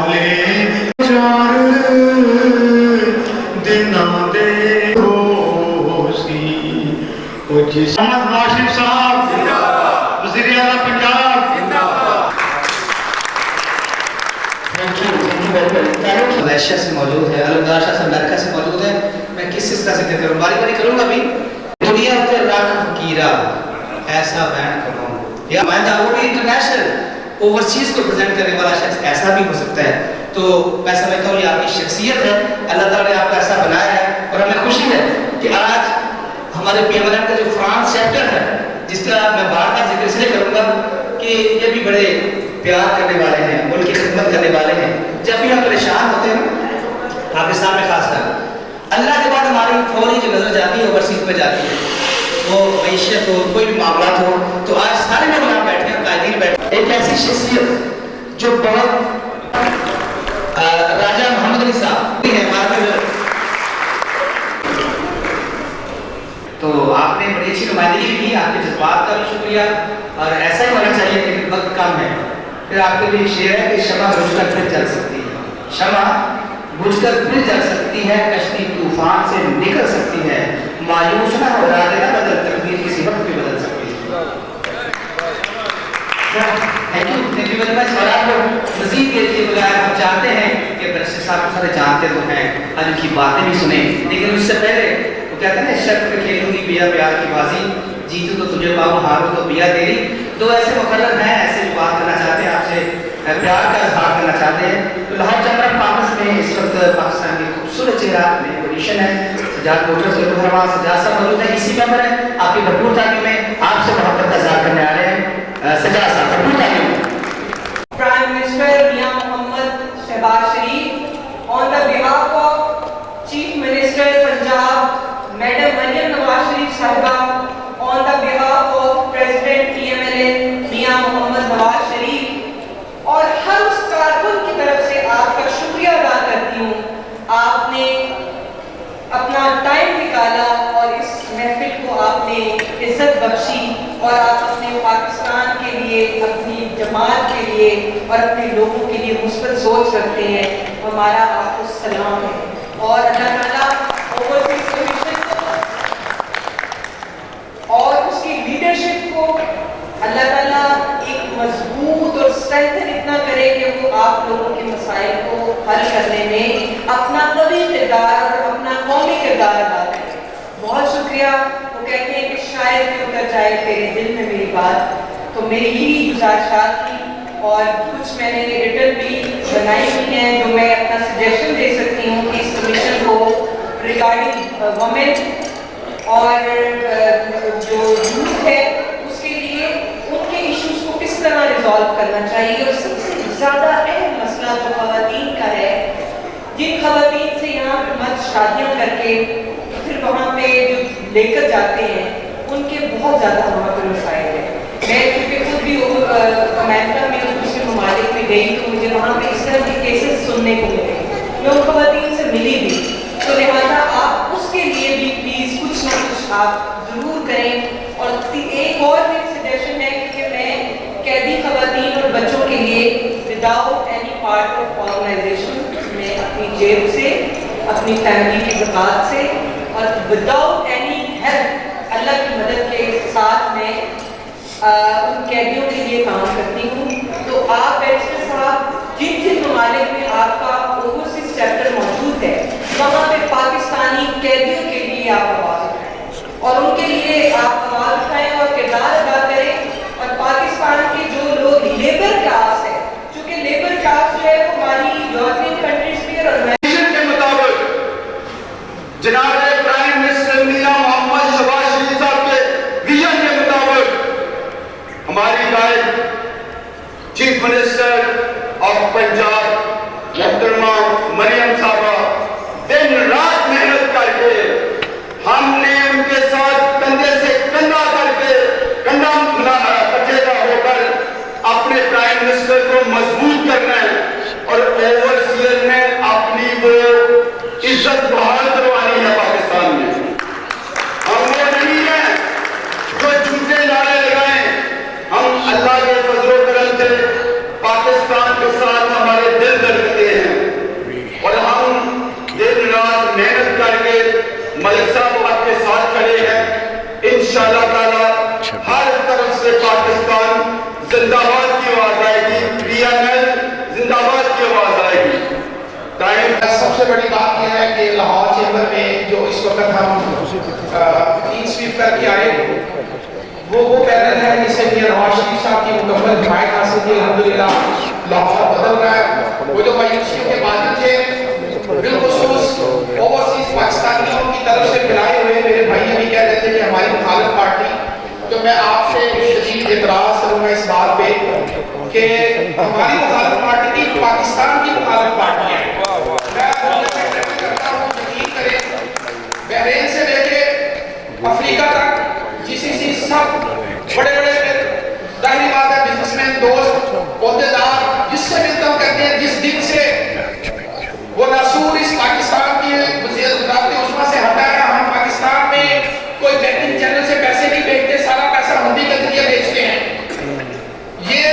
वाले चार दिनां दे होसी ओ जिस मोहम्मद नासिर साहब जिंदाबाद, वज़ीर आला पंजाब जिंदाबाद। मलेशिया से मौजूद है, अलमदाशा से अमेरिका से मौजूद है। मैं किस तरह से कहते हैं बारी बारी करूँगा अभी। दुनिया के रख फकीरा ऐसा बैन करो या मैं वो भी इंटरनेशनल ओवरसीज को प्रेजेंट करने वाला शख्स ऐसा भी हो सकता है। तो मैं समझता हूँ ये आपकी शख्सियत है, अल्लाह ताला ने आपको ऐसा बनाया है और हमें खुशी है कि आज हमारे PMLN का जो फ्रांस चैप्टर है, जिसका मैं बार बार जिक्र इसलिए करूँगा कि ये भी बड़े प्यार करने वाले हैं, उनकी खिदमत करने वाले हैं। जब भी हम परेशान होते हैं पाकिस्तान में खासकर, अल्लाह के बाद हमारी फौरी जो नजर जाती है ओवरसीज में जाती है, वो मैशियत हो, कोई भी मामला हो, तो आज सारे लोग यहाँ बैठे हैं, कायदीन बैठे। एक ऐसी शख्सियत जो बहुत राजा मोहम्मद अली साहब है हमारे, तो आपने बड़ी अच्छी नुमाइंदगी की, आपके जज्बात का भी शुक्रिया। और ऐसा ही होना चाहिए लेकिन वक्त कम है। फिर आपके लिए शेर है कि शमा बुझकर फिर जल सकती है, शमा बुझकर फिर जल सकती है, कश्ती तूफान से निकल सकती है, मायूस ना हो, इरादे ना बदल, तकदीर किसी वक्त भी बदल सकती है। Thank you very much. और आप लोग मज़ीद देखिए, बगैर हम चाहते हैं कि बरसे साहब को सारे जानते तो हैं, आज उनकी बातें भी सुने, लेकिन उससे पहले वो कहते हैं शर्त पे खेलूंगी बिया प्यार की बाजी, जीतू तो तुझे पाऊँ, हारूँ तो बिया तेरी। दो ऐसे मुकर्रर हैं, ऐसे जो बात करना चाहते हैं, आपसे प्यार का इजहार करना चाहते हैं। तो लाहौर चैम्बर ऑफ कॉमर्स में इस वक्त पाकिस्तान की खूबसूरत चेहरा में पोजीशन है, सजाद मोटर्स के मुहरमा सजाद साहब मौजूद है, इसी मेंबर है। आपकी भरपूर तालीम में आपसे मोहब्बत का इजहार करने आ रहे हैं सजाद साहब, भरपूर तालीम। Prime Minister Mian Mohammad Shehbaz Sharif, on the behalf of Chief Minister Punjab Madam Maryam Nawaz Sharif Sahiba, on the behalf of President PMLN Mian Mohammad Nawaz Sharif, और हर उस कारकुन की तरफ से आपका शुक्रिया अदा करती हूँ। आपने अपना टाइम निकाला और इस महफिल को आपने इज्जत बख्शी, और आप अपने पाकिस्तान के लिए, अपनी जमात के लिए और अपने लोगों के लिए मुस्बत सोच रखते हैं। हमारा आपको सलाम है। और अल्लाह ताला ओवरसीज कमीशन को और उसकी लीडरशिप को अल्लाह ताला एक मजबूत और स्ट्रेंथन इतना करे कि वो आप लोगों के मसाइल को हल करने में अपना कभी किरदार और अपना कौमी किरदार अदा करे। बहुत शुक्रिया। वो कहते हैं कि शायद भी उतर जाए तेरे दिल में मेरी बात, तो मेरी ही गुजारिशात थी और कुछ मैंने रिटर्न भी बनाई हुई हैं जो मैं अपना सजेशन दे सकती हूँ कि इस कमीशन को रिगार्डिंग वुमेन और जो यूथ है उसके लिए उनके इश्यूज को किस तरह रिजॉल्व करना चाहिए। और सबसे ज़्यादा अहम मसला जो ख़वातीन का है, जिन ख़वातीन से यहाँ मर्द शादियाँ करके फिर वहाँ पे जो लेकर जाते हैं उनके बहुत ज़्यादा वहाँ पर मसाइल हैं। मैं क्योंकि खुद भी अमेरिका में और दूसरे ममालिक में गई तो मुझे वहाँ पे इस तरह के केसेस सुनने को मिले, मैं उन ख़वातीन से मिली भी। तो लिहाजा आप उसके लिए भी प्लीज़ कुछ ना कुछ आप ज़रूर करें। और एक और मेरी सजेशन है कि मैं कैदी ख़वातीन और बच्चों के लिए without any part of organisation में अपनी जेब से, अपनी फैमिली की ज़कात से और विदाउट एनी हेल्प अल्लाह की मदद के साथ में उन कैदियों के लिए काम करती हूँ। तो आप बैरिस्टर साहब जिन जिन ममालिक में आपका ओवरसीज चैप्टर मौजूद है वहाँ पे पाकिस्तानी कैदियों के लिए आप आवाज़ उठाएं और उनके लिए आप आवाज़ उठाएं और किरदार अदा करें। और पाकिस्तान के जो लोग लेबर क्लास है, चूँकि लेबर क्लास जो है वो हमारी यूरोपियन कंट्रीज में और के मुताबिक जनाब प्राइम मिनिस्टर मियां मोहम्मद शहबाज शरीफ साहब के विजन के मुताबिक हमारी गाइड चीफ मिनिस्टर ऑफ पंजाब سب سے بڑی بات یہ ہے کہ لاہور چیمبر میں جو اس وقت ہم کلین سویپ کر کے آئے وہ پینل ہے جسے میاں نواز شریف صاحب کی مکمل حمایت حاصل کی الحمدللہ لاہور بدل رہا ہے. وہ جو مایوسیوں کے بادل تھے بالخصوص اوورسیز پاکستانیوں کی طرف سے پھیلائے ہوئے میرے بھائی ابھی کہہ رہے تھے کہ ہماری مخالف پارٹی, تو میں آپ سے شدید اعتراض کروں گا اس بات پہ کہ ہماری مخالف پارٹی نہیں پاکستان کی مخالف پارٹی ہے. بحرین سے لے کے افریقہ تک جی سی سی سب بڑے بڑے ظاہری بات ہے بزنس مین دوست عہدیدار جس سے ملتا ہوں کہتے ہیں جس دن سے وہ ناسور اس پاکستان کی وزارت عظمیٰ سے ہٹا ہے, ہم پاکستان میں کوئی بینکنگ چینل سے پیسے نہیں بھیجتے, سارا پیسہ ہم کے ذریعے بھیجتے ہیں. یہ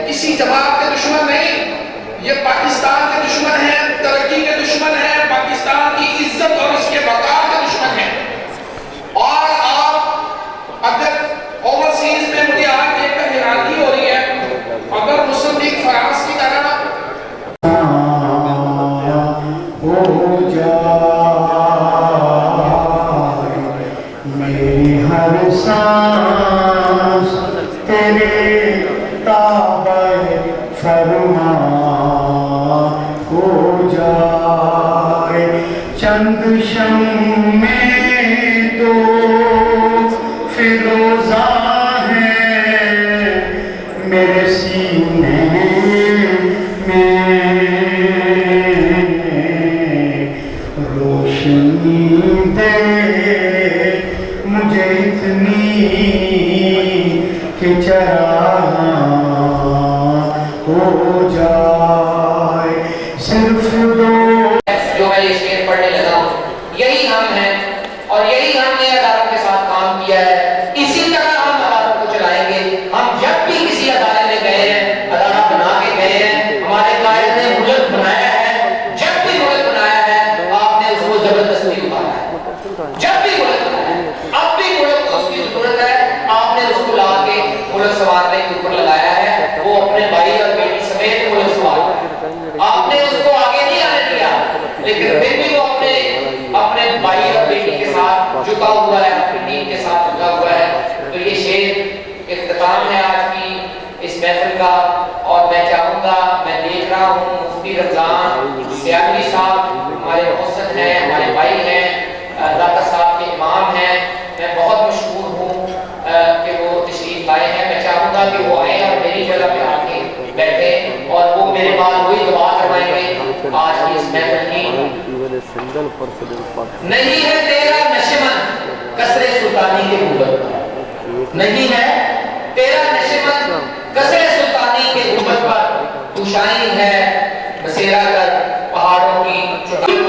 کسی جماعت کے دشمن نہیں, یہ پاکستان کے دشمن ہیں, ترقی کے دشمن ہیں, پاکستان کی عزت اور اس کے بقا کے دشمن ہیں. اور آپ اگر اوورسیز میں مجھے آج دیکھ کر حیرانی ہو رہی ہے, اگر مسلم لیگ فرانس کی طرح میری ہر سانس تیرے تابع فرما ہو جائے, چند شمع دو فروزہ ہے میرے سینے میں, روشنی دے مجھے اتنی کہ چراغاں ہو جائے, صرف دو. جو میں یہ شعر پڑھنے لگا ہوں یہی ہم ہیں اور یہی ہم نے اداروں کے ساتھ کام کیا ہے. اسی طرح ہم اداروں کو چلائیں گے. ہم جب بھی کسی ادارے میں گئے ہیں, ادارہ بنا کے گئے ہیں, ہمارے قائد نے ملک بنایا ہے, جب بھی ملک بنایا ہے آپ نے اس کو زبردستی اتارا ہے. جب بھی ملک بنایا ہے, اب بھی ملک کو اس کی ضرورت ہے, آپ نے اس کو لا کے ملک سنوارنے کے اوپر لگایا ہے. وہ اپنے بھائی اور بیٹی سمیت ملک سنوار رہا ہے. آپ نے اس کو آگے نہیں آنے دیا, لیکن پھر بھی وہ اپنے بھائی اور بیٹی کے ساتھ جھکا ہوا ہے, اپنی ٹیم کے ساتھ جھکا ہوا ہے. تو یہ شعر اختتام ہے آج کی اس محفل کا, اور میں چاہوں گا, میں دیکھ رہا ہوں مفتی رمضان سیاگی صاحب ہمارے محسن ہیں, ہمارے بھائی ہیں, داتا صاحب کے امام ہیں, میں بہت مشکور ہوں کہ وہ تشریف لائے ہیں. میں چاہوں گا کہ وہ آئیں اور میری جگہ پہ آ کے بیٹھیں اور وہ میرے بعد وہی دعا کروائیں گے آج کی اس محفل کی. نہیں ہے تیرا نشمن کسرے سلطانی کے گنبد, نہیں ہے تیرا نشمن کسرے سلطانی کے گنبد پر, تو شائن ہے بسیرا کر پہاڑوں کی چوٹی.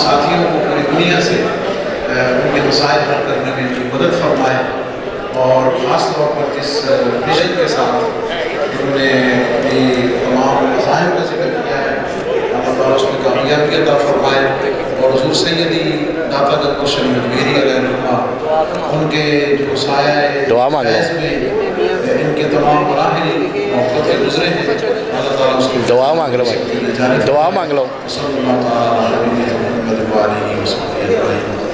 ساتھیوں کو پوری دنیا سے ان کے مسائل حل کرنے میں ان کی مدد فرمائے، اور خاص طور پر جس ویژن کے ساتھ انہوں نے اپنی تمام مذاہب کا ذکر کیا ہے، اللہ تعالیٰ اس میں کامیابی عطا فرمائے، اور حضور سیدی داتا گنج مرشد میری علیہ الرحمہ ان کے جو سایہ دعا مانگو، فیض میں ان کے تمام مراحل محبت کے گزرے ہیں، اللہ تعالیٰ اس کی دعا مانگ لو بھائی، دعا مانگ لو۔ صلی اللہ تعالیٰ علیہ وسلم